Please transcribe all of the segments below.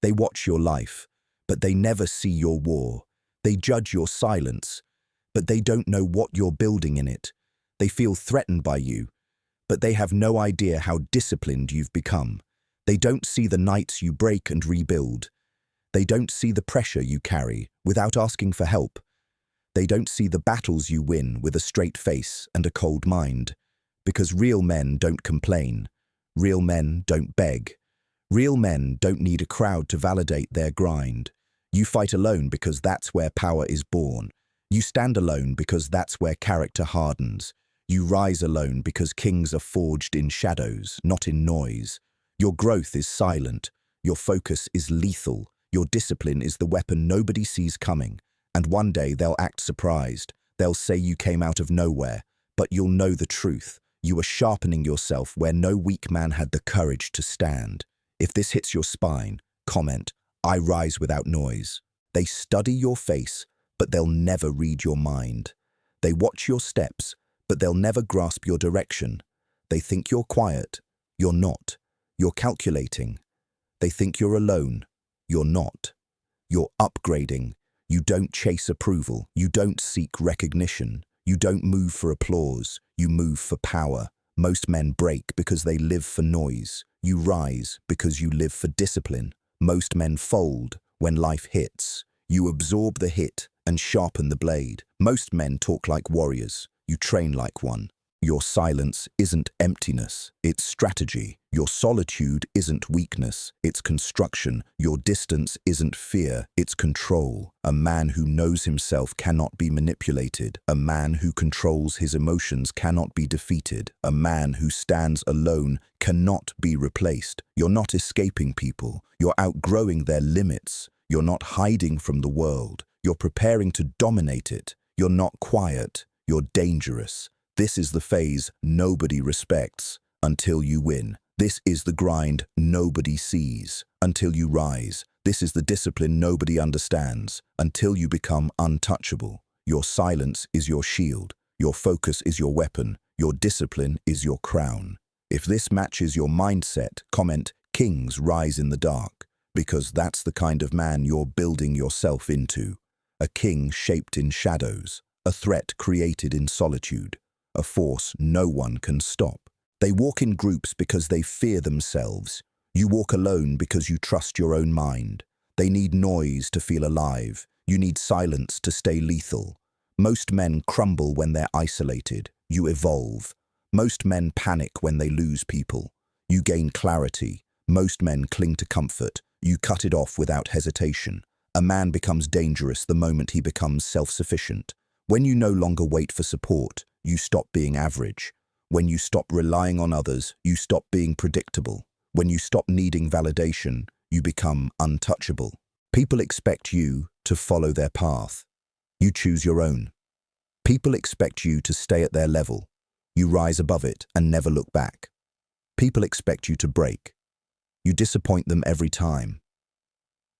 They watch your life, but they never see your war. They judge your silence, but they don't know what you're building in it. They feel threatened by you, but they have no idea how disciplined you've become. They don't see the nights you break and rebuild. They don't see the pressure you carry without asking for help. They don't see the battles you win with a straight face and a cold mind. Because real men don't complain. Real men don't beg. Real men don't need a crowd to validate their grind. You fight alone because that's where power is born. You stand alone because that's where character hardens. You rise alone because kings are forged in shadows, not in noise. Your growth is silent. Your focus is lethal. Your discipline is the weapon nobody sees coming. And one day they'll act surprised. They'll say you came out of nowhere, but you'll know the truth. You are sharpening yourself where no weak man had the courage to stand. If this hits your spine, comment, "I rise without noise." They study your face, but they'll never read your mind. They watch your steps, but they'll never grasp your direction. They think you're quiet. You're not. You're calculating. They think you're alone. You're not. You're upgrading. You don't chase approval. You don't seek recognition. You don't move for applause. You move for power. Most men break because they live for noise. You rise because you live for discipline. Most men fold when life hits. You absorb the hit and sharpen the blade. Most men talk like warriors. You train like one. Your silence isn't emptiness, it's strategy. Your solitude isn't weakness, it's construction. Your distance isn't fear, it's control. A man who knows himself cannot be manipulated. A man who controls his emotions cannot be defeated. A man who stands alone cannot be replaced. You're not escaping people. You're outgrowing their limits. You're not hiding from the world. You're preparing to dominate it. You're not quiet. You're dangerous. This is the phase nobody respects until you win. This is the grind nobody sees until you rise. This is the discipline nobody understands until you become untouchable. Your silence is your shield. Your focus is your weapon. Your discipline is your crown. If this matches your mindset, comment, "Kings rise in the dark," because that's the kind of man you're building yourself into. A king shaped in shadows, a threat created in solitude. A force no one can stop. They walk in groups because they fear themselves. You walk alone because you trust your own mind. They need noise to feel alive. You need silence to stay lethal. Most men crumble when they're isolated. You evolve. Most men panic when they lose people. You gain clarity. Most men cling to comfort. You cut it off without hesitation. A man becomes dangerous the moment he becomes self-sufficient. When you no longer wait for support, you stop being average. When you stop relying on others, you stop being predictable. When you stop needing validation, you become untouchable. People expect you to follow their path. You choose your own. People expect you to stay at their level. You rise above it and never look back. People expect you to break. You disappoint them every time.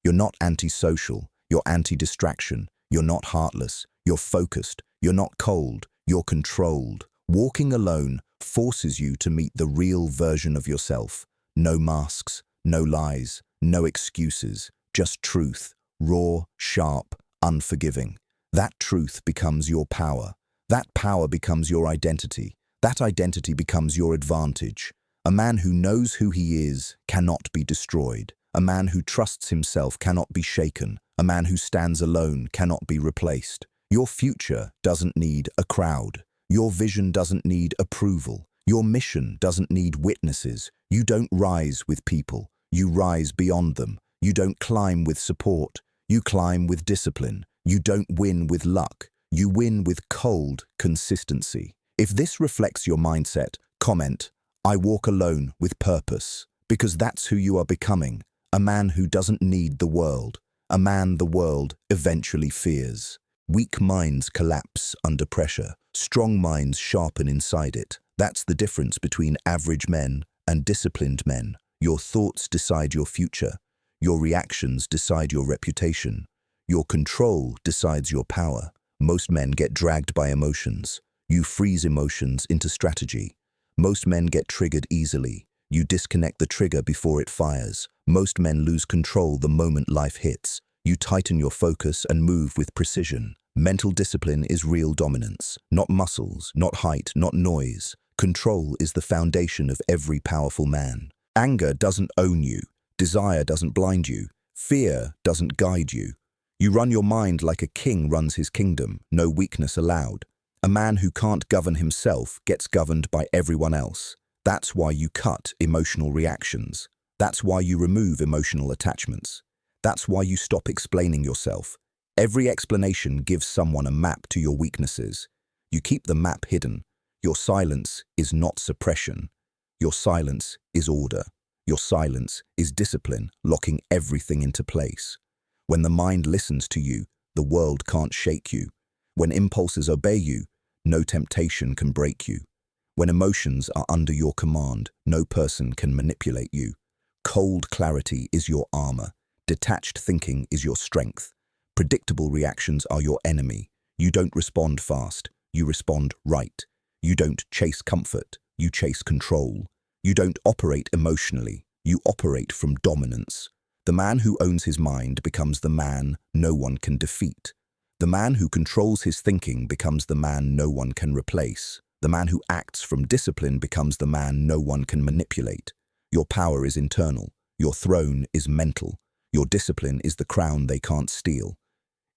You're not antisocial. You're anti-distraction. You're not heartless. You're focused. You're not cold. You're controlled. Walking alone forces you to meet the real version of yourself. No masks, no lies, no excuses, just truth, raw, sharp, unforgiving. That truth becomes your power. That power becomes your identity. That identity becomes your advantage. A man who knows who he is cannot be destroyed. A man who trusts himself cannot be shaken. A man who stands alone cannot be replaced. Your future doesn't need a crowd. Your vision doesn't need approval. Your mission doesn't need witnesses. You don't rise with people. You rise beyond them. You don't climb with support. You climb with discipline. You don't win with luck. You win with cold consistency. If this reflects your mindset, comment, "I walk alone with purpose," because that's who you are becoming. A man who doesn't need the world. A man the world eventually fears. Weak minds collapse under pressure. Strong minds sharpen inside it. That's the difference between average men and disciplined men. Your thoughts decide your future. Your reactions decide your reputation. Your control decides your power. Most men get dragged by emotions. You freeze emotions into strategy. Most men get triggered easily. You disconnect the trigger before it fires. Most men lose control the moment life hits. You tighten your focus and move with precision. Mental discipline is real dominance, not muscles, not height, not noise. Control is the foundation of every powerful man. Anger doesn't own you. Desire doesn't blind you. Fear doesn't guide you. You run your mind like a king runs his kingdom, no weakness allowed. A man who can't govern himself gets governed by everyone else. That's why you cut emotional reactions. That's why you remove emotional attachments. That's why you stop explaining yourself. Every explanation gives someone a map to your weaknesses. You keep the map hidden. Your silence is not suppression. Your silence is order. Your silence is discipline, locking everything into place. When the mind listens to you, the world can't shake you. When impulses obey you, no temptation can break you. When emotions are under your command, no person can manipulate you. Cold clarity is your armor. Detached thinking is your strength. Predictable reactions are your enemy. You don't respond fast. You respond right. You don't chase comfort. You chase control. You don't operate emotionally. You operate from dominance. The man who owns his mind becomes the man no one can defeat. The man who controls his thinking becomes the man no one can replace. The man who acts from discipline becomes the man no one can manipulate. Your power is internal. Your throne is mental. Your discipline is the crown they can't steal.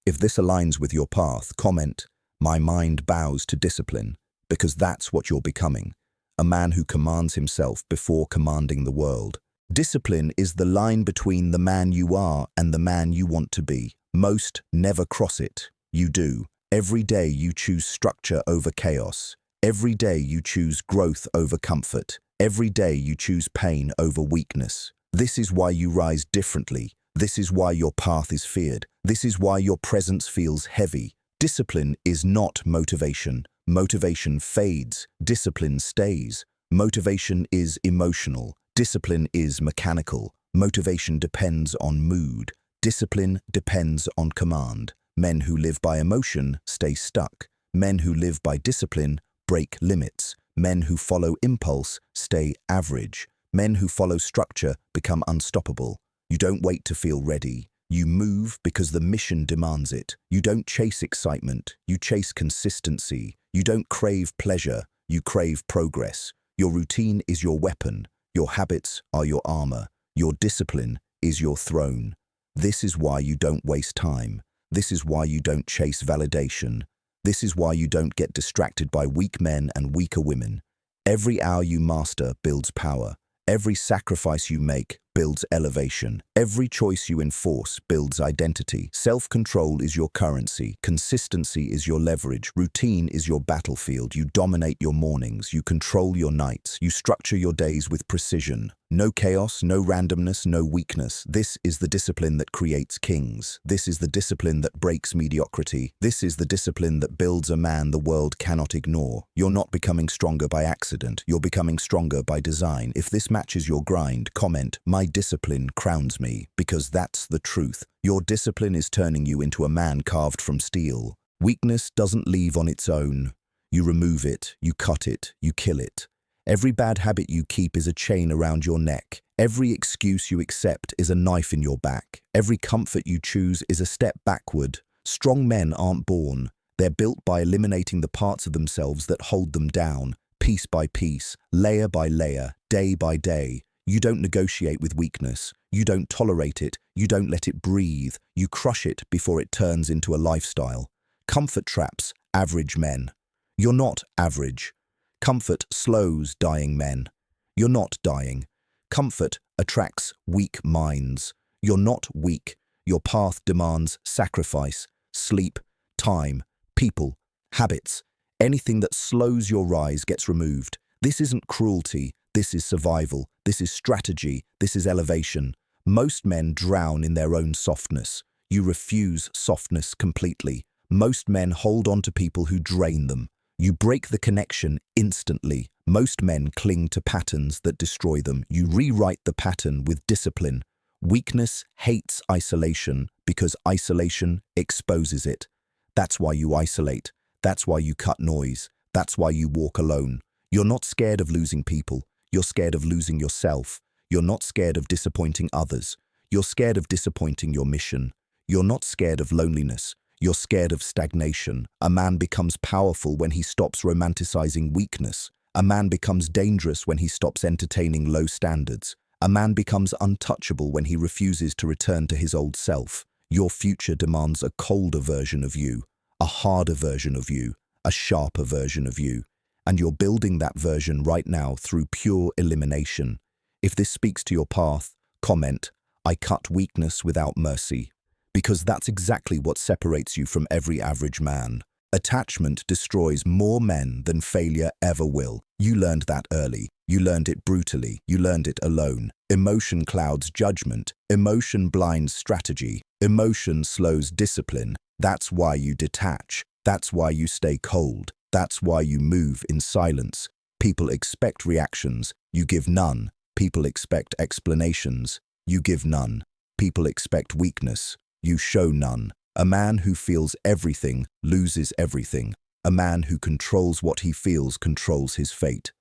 If this aligns with your path, comment, "My mind bows to discipline," because that's what you're becoming. A man who commands himself before commanding the world. Discipline is the line between the man you are and the man you want to be. Most never cross it. You do. Every day you choose structure over chaos. Every day you choose growth over comfort. Every day you choose pain over weakness. This is why you rise differently. This is why your path is feared. This is why your presence feels heavy. Discipline is not motivation. Motivation fades. Discipline stays. Motivation is emotional. Discipline is mechanical. Motivation depends on mood. Discipline depends on command. Men who live by emotion stay stuck. Men who live by discipline break limits. Men who follow impulse stay average. Men who follow structure become unstoppable. You don't wait to feel ready. You move because the mission demands it. You don't chase excitement. You chase consistency. You don't crave pleasure. You crave progress. Your routine is your weapon. Your habits are your armor. Your discipline is your throne. This is why you don't waste time. This is why you don't chase validation. This is why you don't get distracted by weak men and weaker women. Every hour you master builds power. Every sacrifice you make builds elevation. Every choice you enforce builds identity. Self-control is your currency. Consistency is your leverage. Routine is your battlefield. You dominate your mornings. You control your nights. You structure your days with precision. No chaos, no randomness, no weakness. This is the discipline that creates kings. This is the discipline that breaks mediocrity. This is the discipline that builds a man the world cannot ignore. You're not becoming stronger by accident. You're becoming stronger by design. If this matches your grind, comment, "My discipline crowns me," because that's the truth. Your discipline is turning you into a man carved from steel. Weakness doesn't leave on its own. You remove it, you cut it, you kill it. Every bad habit you keep is a chain around your neck. Every excuse you accept is a knife in your back. Every comfort you choose is a step backward. Strong men aren't born. They're built by eliminating the parts of themselves that hold them down, piece by piece, layer by layer, day by day. You don't negotiate with weakness. You don't tolerate it. You don't let it breathe. You crush it before it turns into a lifestyle. Comfort traps average men. You're not average. Comfort slows dying men. You're not dying. Comfort attracts weak minds. You're not weak. Your path demands sacrifice, sleep, time, people, habits. Anything that slows your rise gets removed. This isn't cruelty. This is survival. This is strategy. This is elevation. Most men drown in their own softness. You refuse softness completely. Most men hold on to people who drain them. You break the connection instantly. Most men cling to patterns that destroy them. You rewrite the pattern with discipline. Weakness hates isolation because isolation exposes it. That's why you isolate. That's why you cut noise. That's why you walk alone. You're not scared of losing people. You're scared of losing yourself. You're not scared of disappointing others. You're scared of disappointing your mission. You're not scared of loneliness. You're scared of stagnation. A man becomes powerful when he stops romanticizing weakness. A man becomes dangerous when he stops entertaining low standards. A man becomes untouchable when he refuses to return to his old self. Your future demands a colder version of you, a harder version of you, a sharper version of you. And you're building that version right now through pure elimination. If this speaks to your path, comment, "I cut weakness without mercy." Because that's exactly what separates you from every average man. Attachment destroys more men than failure ever will. You learned that early. You learned it brutally. You learned it alone. Emotion clouds judgment. Emotion blinds strategy. Emotion slows discipline. That's why you detach. That's why you stay cold. That's why you move in silence. People expect reactions. You give none. People expect explanations. You give none. People expect weakness. You show none. A man who feels everything loses everything. A man who controls what he feels controls his fate.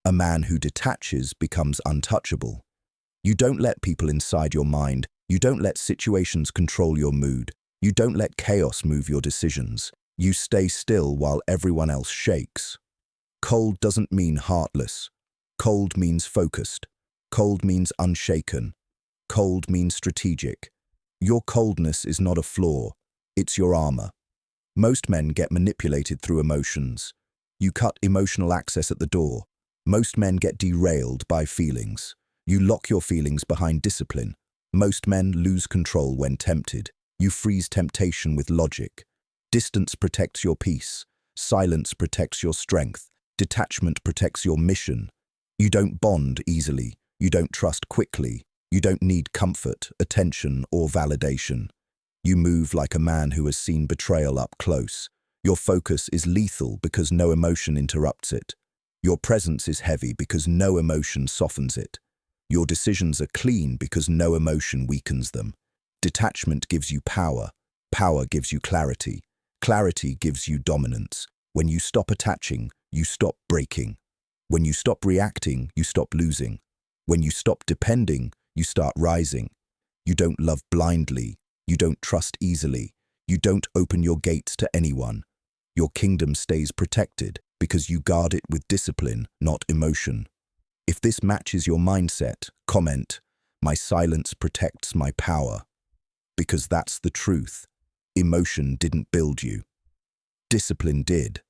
A man who detaches becomes untouchable. You don't let people inside your mind. You don't let situations control your mood. You don't let chaos move your decisions. You stay still while everyone else shakes. Cold doesn't mean heartless. Cold means focused. Cold means unshaken. Cold means strategic. Your coldness is not a flaw, it's your armor. Most men get manipulated through emotions. You cut emotional access at the door. Most men get derailed by feelings. You lock your feelings behind discipline. Most men lose control when tempted. You freeze temptation with logic. Distance protects your peace. Silence protects your strength. Detachment protects your mission. You don't bond easily. You don't trust quickly. You don't need comfort, attention, or validation. You move like a man who has seen betrayal up close. Your focus is lethal because no emotion interrupts it. Your presence is heavy because no emotion softens it. Your decisions are clean because no emotion weakens them. Detachment gives you power. Power gives you clarity. Clarity gives you dominance. When you stop attaching, you stop breaking. When you stop reacting, you stop losing. When you stop depending, you start rising. You don't love blindly. You don't trust easily. You don't open your gates to anyone. Your kingdom stays protected because you guard it with discipline, not emotion. If this matches your mindset, comment, "My silence protects my power." Because that's the truth. Emotion didn't build you. Discipline did.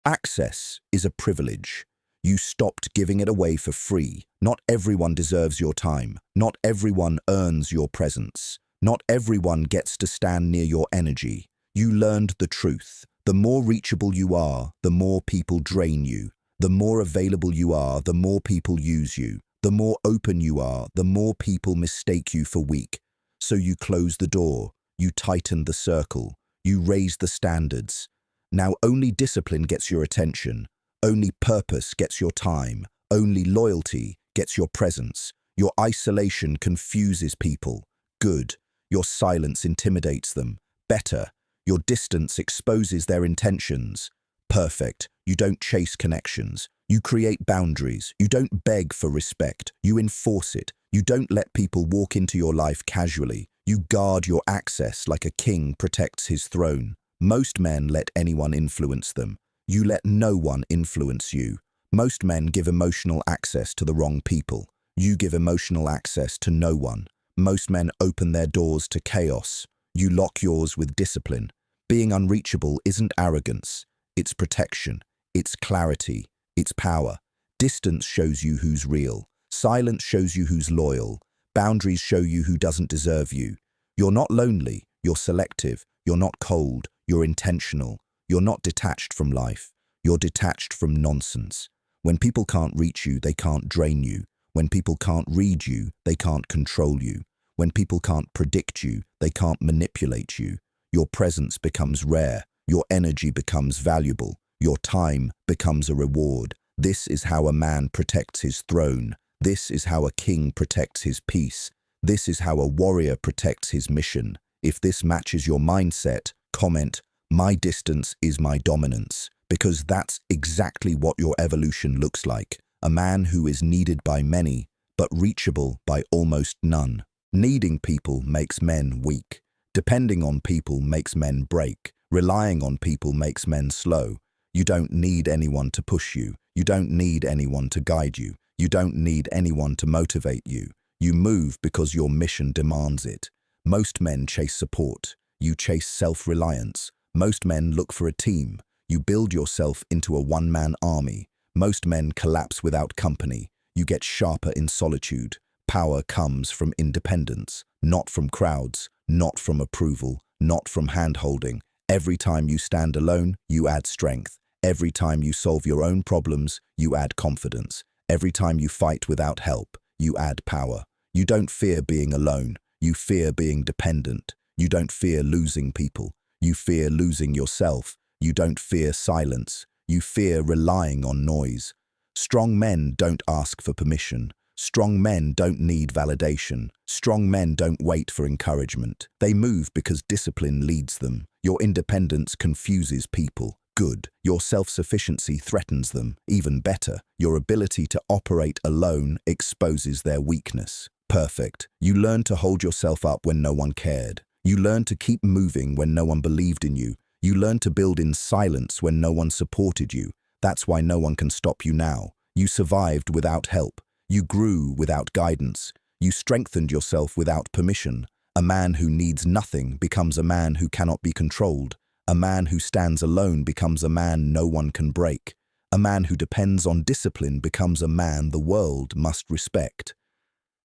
Access is a privilege. You stopped giving it away for free. Not everyone deserves your time. Not everyone earns your presence. Not everyone gets to stand near your energy. You learned the truth. The more reachable you are, the more people drain you. The more available you are, the more people use you. The more open you are, the more people mistake you for weak. So you close the door. You tighten the circle. You raise the standards. Now only discipline gets your attention. Only purpose gets your time. Only loyalty gets your presence. Your isolation confuses people. Good. Your silence intimidates them. Better. Your distance exposes their intentions. Perfect. You don't chase connections. You create boundaries. You don't beg for respect. You enforce it. You don't let people walk into your life casually. You guard your access like a king protects his throne. Most men let anyone influence them. You let no one influence you. Most men give emotional access to the wrong people. You give emotional access to no one. Most men open their doors to chaos. You lock yours with discipline. Being unreachable isn't arrogance. It's protection. It's clarity. It's power. Distance shows you who's real. Silence shows you who's loyal. Boundaries show you who doesn't deserve you. You're not lonely. You're selective. You're not cold. You're intentional. You're not detached from life. You're detached from nonsense. When people can't reach you, they can't drain you. When people can't read you, they can't control you. When people can't predict you, they can't manipulate you. Your presence becomes rare. Your energy becomes valuable. Your time becomes a reward. This is how a man protects his throne. This is how a king protects his peace. This is how a warrior protects his mission. If this matches your mindset, comment, "My distance is my dominance," because that's exactly what your evolution looks like. A man who is needed by many, but reachable by almost none. Needing people makes men weak. Depending on people makes men break. Relying on people makes men slow. You don't need anyone to push you. You don't need anyone to guide you. You don't need anyone to motivate you. You move because your mission demands it. Most men chase support. You chase self-reliance. Most men look for a team. You build yourself into a one-man army. Most men collapse without company. You get sharper in solitude. Power comes from independence, not from crowds, not from approval, not from hand-holding. Every time you stand alone, you add strength. Every time you solve your own problems, you add confidence. Every time you fight without help, you add power. You don't fear being alone. You fear being dependent. You don't fear losing people. You fear losing yourself. You don't fear silence. You fear relying on noise. Strong men don't ask for permission. Strong men don't need validation. Strong men don't wait for encouragement. They move because discipline leads them. Your independence confuses people. Good. Your self-sufficiency threatens them. Even better, your ability to operate alone exposes their weakness. Perfect. You learn to hold yourself up when no one cared. You learn to keep moving when no one believed in you. You learn to build in silence when no one supported you. That's why no one can stop you now. You survived without help. You grew without guidance. You strengthened yourself without permission. A man who needs nothing becomes a man who cannot be controlled. A man who stands alone becomes a man no one can break. A man who depends on discipline becomes a man the world must respect.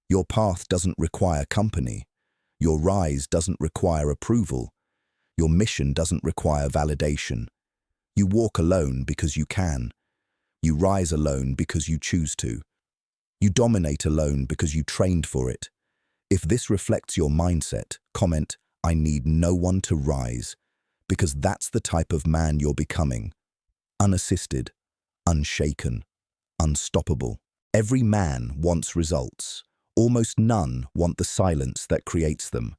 Your path doesn't require company. Your rise doesn't require approval. Your mission doesn't require validation. You walk alone because you can. You rise alone because you choose to. You dominate alone because you trained for it. If this reflects your mindset, comment, "I need no one to rise," because that's the type of man you're becoming. Unassisted, unshaken, unstoppable. Every man wants results. Almost none want the silence that creates them.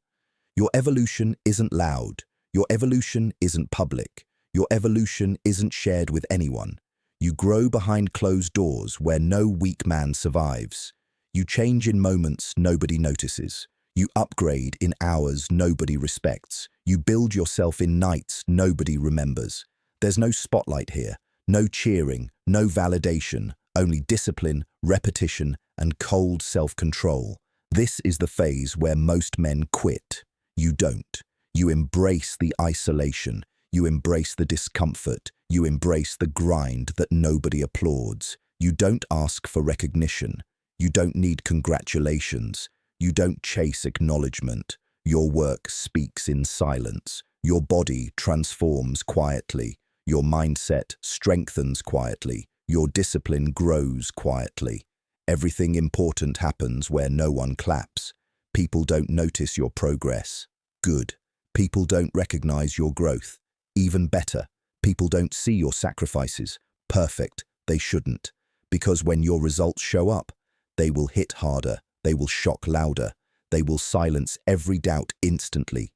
Your evolution isn't loud. Your evolution isn't public. Your evolution isn't shared with anyone. You grow behind closed doors where no weak man survives. You change in moments nobody notices. You upgrade in hours nobody respects. You build yourself in nights nobody remembers. There's no spotlight here, no cheering, no validation, only discipline, repetition, and cold self-control. This is the phase where most men quit. You don't. You embrace the isolation. You embrace the discomfort. You embrace the grind that nobody applauds. You don't ask for recognition. You don't need congratulations. You don't chase acknowledgement. Your work speaks in silence. Your body transforms quietly. Your mindset strengthens quietly. Your discipline grows quietly. Everything important happens where no one claps. People don't notice your progress. Good. People don't recognize your growth. Even better, people don't see your sacrifices. Perfect. They shouldn't. Because when your results show up, they will hit harder. They will shock louder. They will silence every doubt instantly.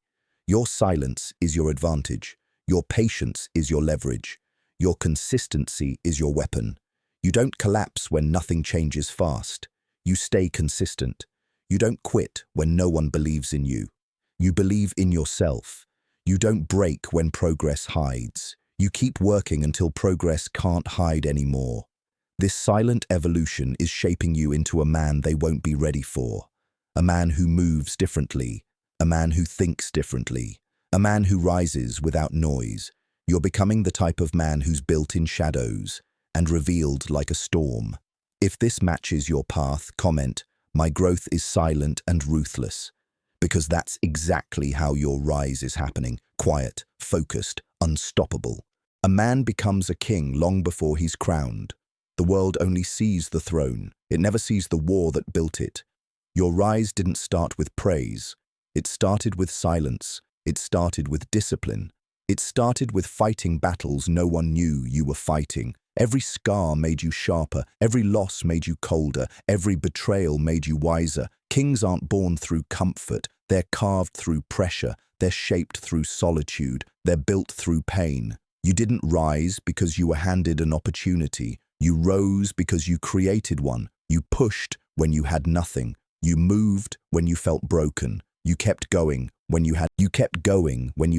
Your silence is your advantage. Your patience is your leverage. Your consistency is your weapon. You don't collapse when nothing changes fast. You stay consistent. You don't quit when no one believes in you. You believe in yourself. You don't break when progress hides. You keep working until progress can't hide anymore. This silent evolution is shaping you into a man they won't be ready for. A man who moves differently. A man who thinks differently. A man who rises without noise. You're becoming the type of man who's built in shadows and revealed like a storm. If this matches your path, comment, "My growth is silent and ruthless." Because that's exactly how your rise is happening. Quiet, focused, unstoppable. A man becomes a king long before he's crowned. The world only sees the throne. It never sees the war that built it. Your rise didn't start with praise. It started with silence. It started with discipline. It started with fighting battles no one knew you were fighting. Every scar made you sharper. Every loss made you colder. Every betrayal made you wiser. Kings aren't born through comfort. They're carved through pressure. They're shaped through solitude. They're built through pain. You didn't rise because you were handed an opportunity. You rose because you created one. You pushed when you had nothing. You moved when you felt broken. You kept going when you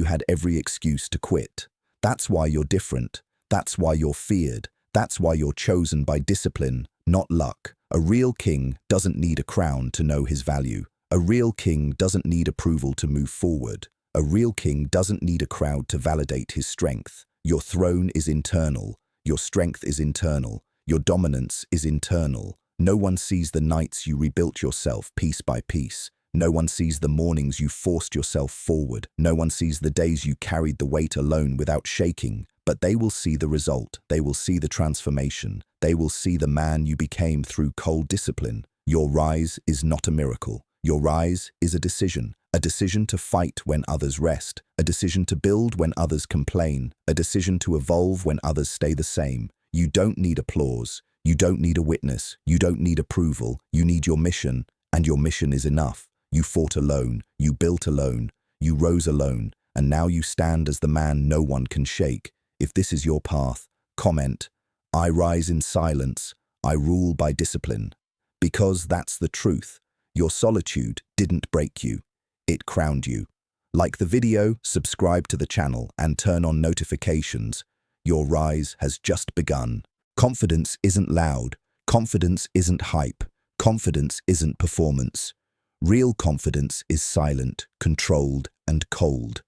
had every excuse to quit. That's why you're different. That's why you're feared. That's why you're chosen by discipline, not luck. A real king doesn't need a crown to know his value. A real king doesn't need approval to move forward. A real king doesn't need a crowd to validate his strength. Your throne is internal. Your strength is internal. Your dominance is internal. No one sees the nights you rebuilt yourself piece by piece. No one sees the mornings you forced yourself forward. No one sees the days you carried the weight alone without shaking. But they will see the result. They will see the transformation. They will see the man you became through cold discipline. Your rise is not a miracle. Your rise is a decision to fight when others rest, a decision to build when others complain, a decision to evolve when others stay the same. You don't need applause. You don't need a witness. You don't need approval. You need your mission, and your mission is enough. You fought alone. You built alone. You rose alone, and now you stand as the man no one can shake. If this is your path, comment, "I rise in silence. I rule by discipline." Because that's the truth. Your solitude didn't break you. It crowned you. Like the video, subscribe to the channel, and turn on notifications. Your rise has just begun. Confidence isn't loud. Confidence isn't hype. Confidence isn't performance. Real confidence is silent, controlled, and cold.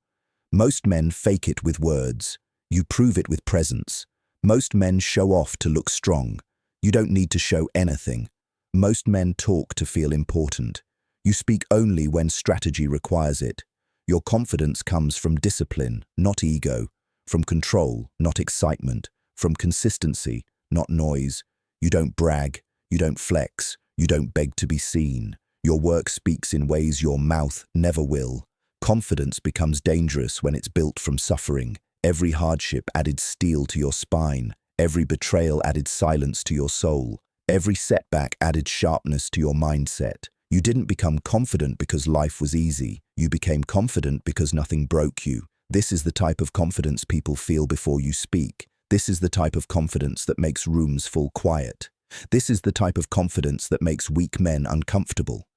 Most men fake it with words. You prove it with presence. Most men show off to look strong. You don't need to show anything. Most men talk to feel important. You speak only when strategy requires it. Your confidence comes from discipline, not ego, from control, not excitement, from consistency, not noise. You don't brag, you don't flex, you don't beg to be seen. Your work speaks in ways your mouth never will. Confidence becomes dangerous when it's built from suffering. Every hardship added steel to your spine. Every betrayal added silence to your soul. Every setback added sharpness to your mindset. You didn't become confident because life was easy. You became confident because nothing broke you. This is the type of confidence people feel before you speak. This is the type of confidence that makes rooms fall quiet. This is the type of confidence that makes weak men uncomfortable.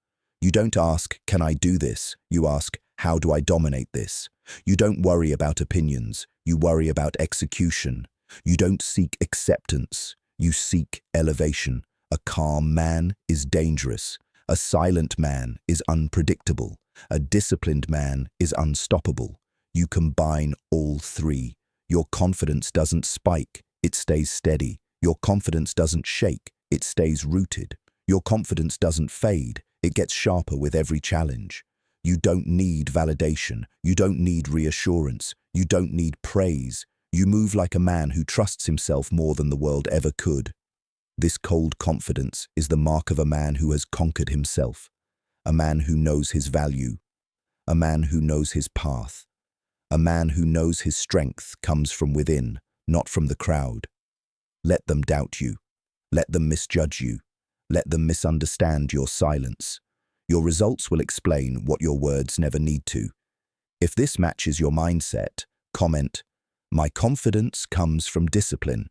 You don't ask, "Can I do this?" You ask, "How do I dominate this?" You don't worry about opinions. You worry about execution. You don't seek acceptance. You seek elevation. A calm man is dangerous. A silent man is unpredictable. A disciplined man is unstoppable. You combine all three. Your confidence doesn't spike, it stays steady. Your confidence doesn't shake, it stays rooted. Your confidence doesn't fade, it gets sharper with every challenge. You don't need validation. You don't need reassurance. You don't need praise. You move like a man who trusts himself more than the world ever could. This cold confidence is the mark of a man who has conquered himself, a man who knows his value, a man who knows his path, a man who knows his strength comes from within, not from the crowd. Let them doubt you. Let them misjudge you. Let them misunderstand your silence. Your results will explain what your words never need to. If this matches your mindset, comment, "My confidence comes from discipline,"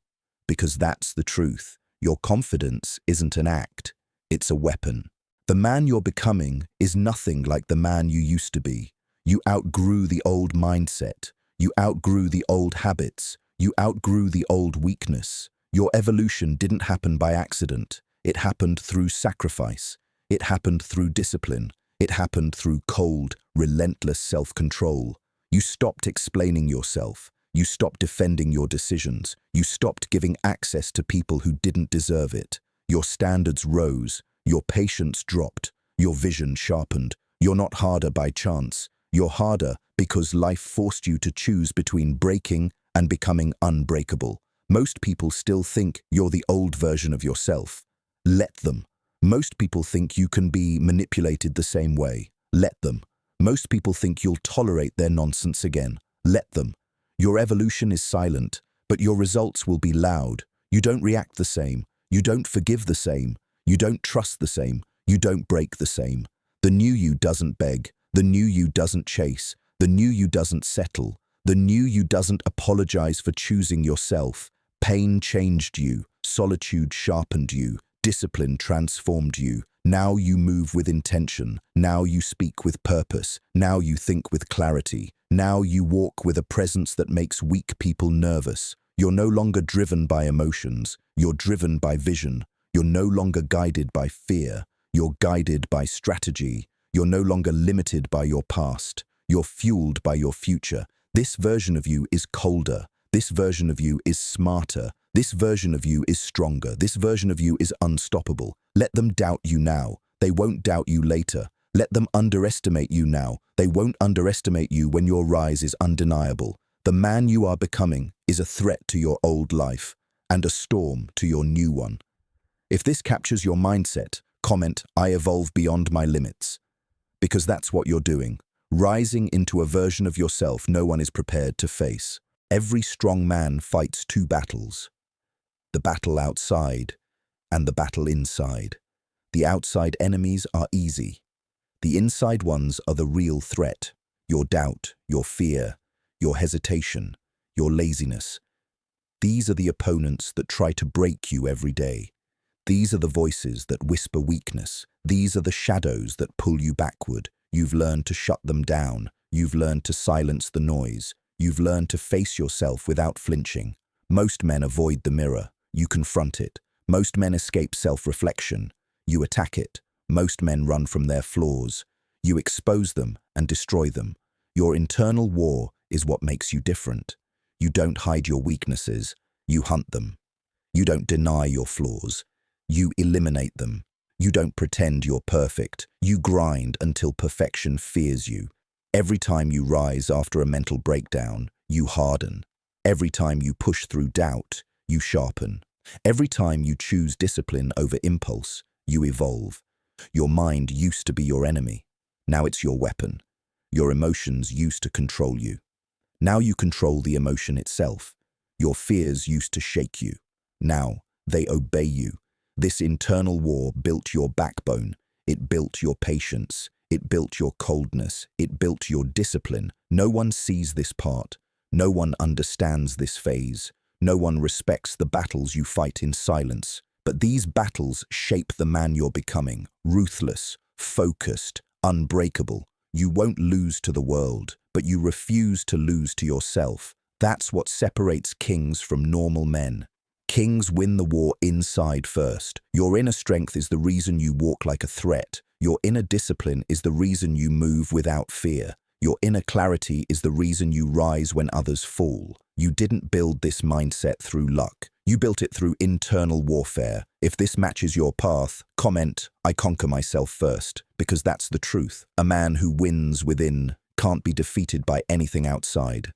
because that's the truth. Your confidence isn't an act, it's a weapon. The man you're becoming is nothing like the man you used to be. You outgrew the old mindset. You outgrew the old habits. You outgrew the old weakness. Your evolution didn't happen by accident. It happened through sacrifice. It happened through discipline. It happened through cold, relentless self-control. You stopped explaining yourself. You stopped defending your decisions. You stopped giving access to people who didn't deserve it. Your standards rose. Your patience dropped. Your vision sharpened. You're not harder by chance. You're harder because life forced you to choose between breaking and becoming unbreakable. Most people still think you're the old version of yourself. Let them. Most people think you can be manipulated the same way. Let them. Most people think you'll tolerate their nonsense again. Let them. Your evolution is silent, but your results will be loud. You don't react the same. You don't forgive the same. You don't trust the same. You don't break the same. The new you doesn't beg. The new you doesn't chase. The new you doesn't settle. The new you doesn't apologize for choosing yourself. Pain changed you. Solitude sharpened you. Discipline transformed you. Now you move with intention. Now you speak with purpose. Now you think with clarity. Now you walk with a presence that makes weak people nervous. You're no longer driven by emotions. You're driven by vision. You're no longer guided by fear. You're guided by strategy. You're no longer limited by your past. You're fueled by your future. This version of you is colder. This version of you is smarter. This version of you is stronger. This version of you is unstoppable. Let them doubt you now. They won't doubt you later. Let them underestimate you now. They won't underestimate you when your rise is undeniable. The man you are becoming is a threat to your old life and a storm to your new one. If this captures your mindset, comment, "I evolve beyond my limits." Because that's what you're doing. Rising into a version of yourself no one is prepared to face. Every strong man fights two battles. The battle outside and the battle inside. The outside enemies are easy. The inside ones are the real threat. Your doubt, your fear, your hesitation, your laziness. These are the opponents that try to break you every day. These are the voices that whisper weakness. These are the shadows that pull you backward. You've learned to shut them down. You've learned to silence the noise. You've learned to face yourself without flinching. Most men avoid the mirror. You confront it. Most men escape self-reflection. You attack it. Most men run from their flaws. You expose them and destroy them. Your internal war is what makes you different. You don't hide your weaknesses. You hunt them. You don't deny your flaws. You eliminate them. You don't pretend you're perfect. You grind until perfection fears you. Every time you rise after a mental breakdown, you harden. Every time you push through doubt, you sharpen. Every time you choose discipline over impulse, you evolve. Your mind used to be your enemy. Now it's your weapon. Your emotions used to control you. Now you control the emotion itself. Your fears used to shake you. Now they obey you. This internal war built your backbone. It built your patience. It built your coldness. It built your discipline. No one sees this part. No one understands this phase. No one respects the battles you fight in silence. But these battles shape the man you're becoming. Ruthless, focused, unbreakable. You won't lose to the world, but you refuse to lose to yourself. That's what separates kings from normal men. Kings win the war inside first. Your inner strength is the reason you walk like a threat. Your inner discipline is the reason you move without fear. Your inner clarity is the reason you rise when others fall. You didn't build this mindset through luck. You built it through internal warfare. If this matches your path, comment, "I conquer myself first," because that's the truth. A man who wins within can't be defeated by anything outside.